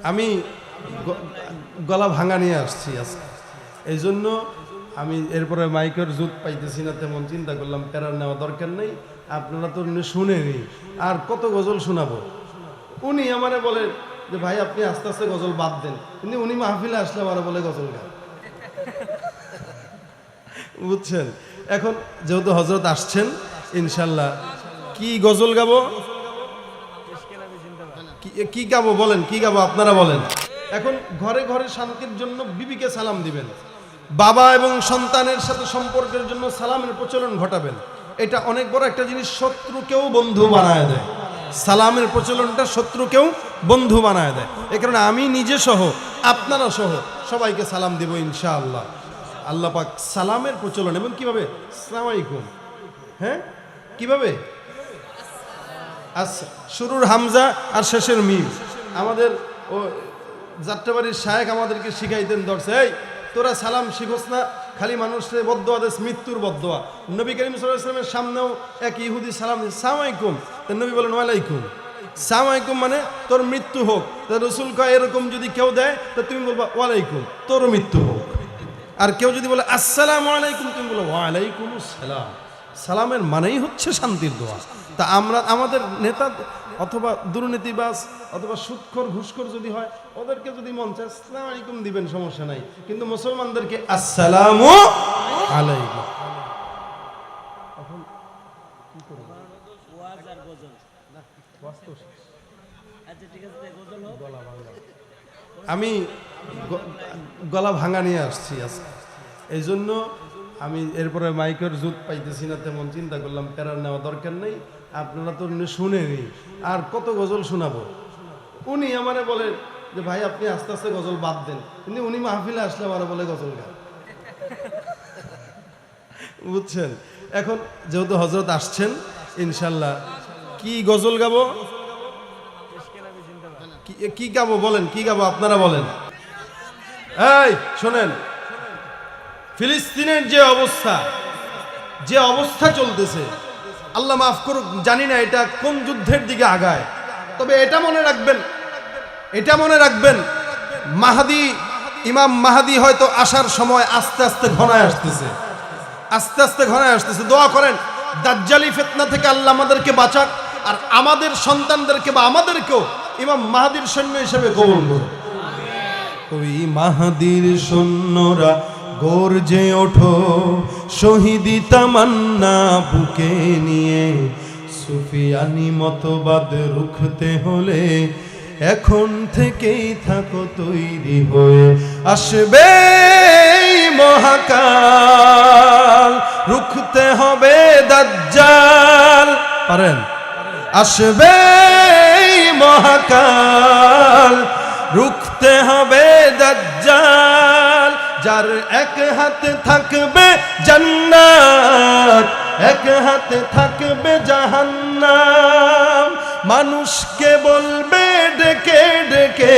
আমি গলা ভাঙা নিয়ে আসছি আজকে, এই জন্য আমি এরপরে মাইকের জুত পাইতেছি না, তেমন চিন্তা করলাম প্যারার নেওয়া দরকার নেই। আপনারা তো শুনেনি, আর কত গজল শোনাবো। উনি আমারে বলে যে ভাই আপনি আস্তে আস্তে গজল বাদ দেন, কিন্তু উনি মাহফিলে আসলে আমার বলে গজল গান, বুঝছেন। এখন যেহেতু হজরত আসছেন, ইনশাল্লাহ কি গজল গাবো, কি গাবো বলেন, কি গাবো আপনারা বলেন। এখন ঘরে ঘরে শান্তির জন্য বিবিকে সালাম দিবেন, বাবা এবং সন্তানের সাথে সম্পর্কের জন্য সালামের প্রচলন ঘটাবেন। এটা অনেক বড় একটা জিনিস, শত্রুকেও বন্ধু বানায় দেয়। সালামের প্রচলনটা শত্রুকেও বন্ধু বানায় দেয়। এই কারণে আমি নিজে সহ আপনারা সহ সবাইকে সালাম দিব ইনশাআল্লাহ। আল্লাহ পাক সালামের প্রচলন, এবং কিভাবে আসসালামু আলাইকুম, হ্যাঁ কিভাবে, আচ্ছা শুরুর হামজা আর শেষের মিম। আমাদের ও যাত্রাবাড়ির শায়েখ আমাদেরকে শিখাইতেন, ধরছে এই তোরা সালাম শিখোস না, খালি মানুষের বদদোয়া দেশ, মৃত্যুর বদদোয়া। নবী করিম সাল্লাল্লাহু আলাইহি ওয়াসাল্লামের সামনেও এক ইহুদি সালাম দিয়েছে, সালাম আলাইকুম, তো নবী বলেন ওয়ালাইকুম। সালাম আলাইকুম মানে তোর মৃত্যু হোক। তা রাসূল কয় এরকম যদি কেউ দেয় তো তুমি বলবা ওয়ালাইকুম, তোর মৃত্যু হোক। আর কেউ যদি বলে আসসালামু আলাইকুম, তুমি বলো ওয়ালাইকুম আসসালাম। সালামের মানেই হচ্ছে শান্তির দোয়া। তা আমরা আমাদের নেতা অথবা দুর্নীতিবাজ অথবা সুদখোর ঘুষখোর যদি হয়, ওদেরকে যদি মন চায় আসসালামু আলাইকুম দিবেন, সমস্যা নাই, কিন্তু মুসলমানদেরকে আসসালামু আলাইকুম। এখন কি করব, ওয়াজ আর গজল না, ওয়াজ তো আচ্ছা ঠিক আছে, গজল হোক। গলা ভাঙা, আমি গলা ভাঙা নিয়ে আসছি আজকে, এই জন্য আমি এরপরে মাইকের জুত পাইতেছি না, তেমন চিন্তা করলাম প্যারার নেওয়া দরকার নেই। আপনারা তো শুনেনি, আর কত গজল শোনাবো। উনি আমারে বলে যে ভাই আপনি আস্তে আস্তে গজল বাদ দেন, কিন্তু উনি মাহফিলে আসলে আমার বলে গজল গান, বুঝছেন। এখন যেহেতু হজরত আসছেন, ইনশাল্লাহ কি গজল গাবো, কি গাবো বলেন, কি গাবো আপনারা বলেন। এই শোনেন, ফিলিস্তিনের যে অবস্থা চলতেছে, আল্লাহ মাফ করুক, জানি না এটা কোন যুদ্ধের দিকে আগায়, তবে এটা মনে রাখবেন ইমাম মাহাদি হয়তো আসার সময় আস্তে আস্তে ঘনায় আসতেছে। দোয়া করেন দাজ্জালি ফিতনা থেকে আল্লাহ আমাদেরকে বাঁচাক, আর আমাদের সন্তানদেরকে বা আমাদেরকেও ইমাম মাহাদির সৈন্য হিসেবে কবুল করুন। ওই মাহাদির সৈন্যরা গর্জে ওঠো, শহীদি তামান্না বুকে নিয়ে, সুফিয়ানি মতবাদ রুখতে হলে এখন থেকেই থাকো তৈরি হয়ে। আসবে মহাকাল, রুখতে হবে দাজ্জাল, পারেন, আসবে মহাকাল, রুখতে হবে দাজ্জাল। যার এক হাতে থাকবে জান্নাত, এক হাতে থাকবে জাহান্নাম। মানুষকে বলবে ডেকে ডেকে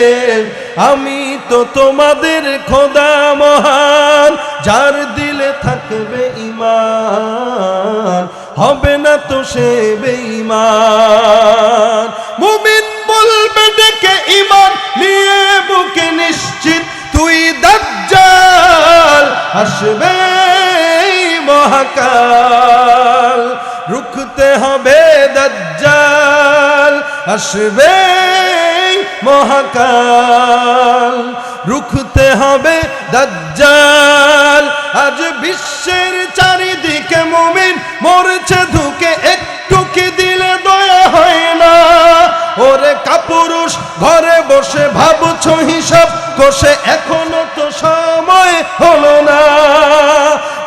আমি তো তোমাদের খোদা মহান। যার দিলে থাকবে ঈমান, হবে না তো সে বেঈমান। মুমিন বলবে ডেকে ঈমান নিয়ে বুকে নিশ্চিত, তুই দাজ্জাল আসবে মহাকাল, রুখতে হবে দাজ্জাল, আসবে মহাকাল, রুখতে হবে দাজ্জাল। আজ বিশ্বের চারিদিকে মুমিন মরছে ধুকে, একটু কি দিলে দয়া হয় না? ওরে কাপুরুষ ঘরে বসে ভাবছো হিসাব কষে, এখনো তো সময় হলো না।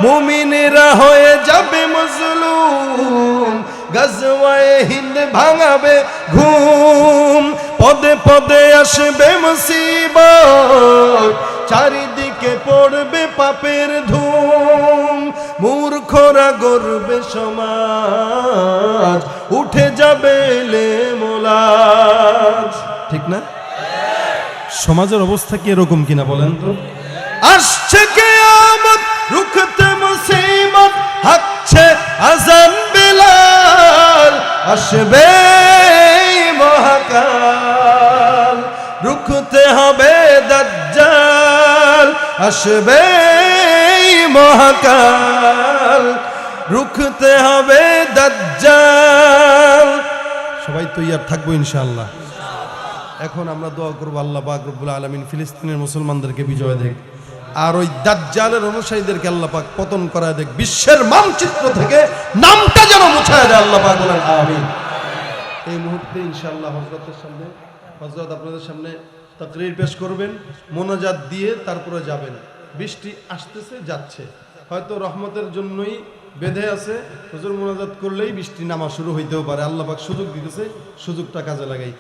মুমিনেরা হয়ে যাবে মজলুম, গাজওয়ায়ে হিন্দ ভাঙাবে ঘুম। পদে পদে আসবে মুসিবত, চারিদিকে পড়বে পাপের ধুম। মূর্খরা গর্বে সমাজ, উঠে যাবে লেমোলাজ। ঠিক না? সমাজের অবস্থা কি এরকম কিনা বলেন তো? আসছে কিয়ামত, রুখতে মুসিবত, হাঁকছে আযান বিলাল, আসবে মহাকাল। আসবে এই মহাকাল, রুখতে হবে দাজ্জাল। সবাই তৈয়ার থাকবো ইনশাআল্লাহ। এখন আমরা দোয়া করবো আল্লাহ পাক রব্বুল আলামিন ফিলিস্তিনের মুসলমানদেরকে বিজয় দেখ, আর ওই দাজ্জালের অনুসারীদেরকে আল্লাহ পাক পতন করায় দেখ, বিশ্বের মানচিত্র থেকে নামটা যেন মুছায় দেয় আল্লাহ পাক বলেন আমিন। এই মুহূর্তে ইনশাআল্লাহ হযরতের সামনে, হযরত আপনাদের সামনে তাকরীর পেশ করবেন, মোনাজাত দিয়ে তারপরে যাবেন। বৃষ্টি আসতেছে যাচ্ছে, হয়তো রহমতের জন্যই বেঁধে আছে, হুজুর মোনাজাত করলেই বৃষ্টি নামা শুরু হইতেও পারে। আল্লাহ পাক সুযোগ দিতেছে, সুযোগটা কাজে লাগাই।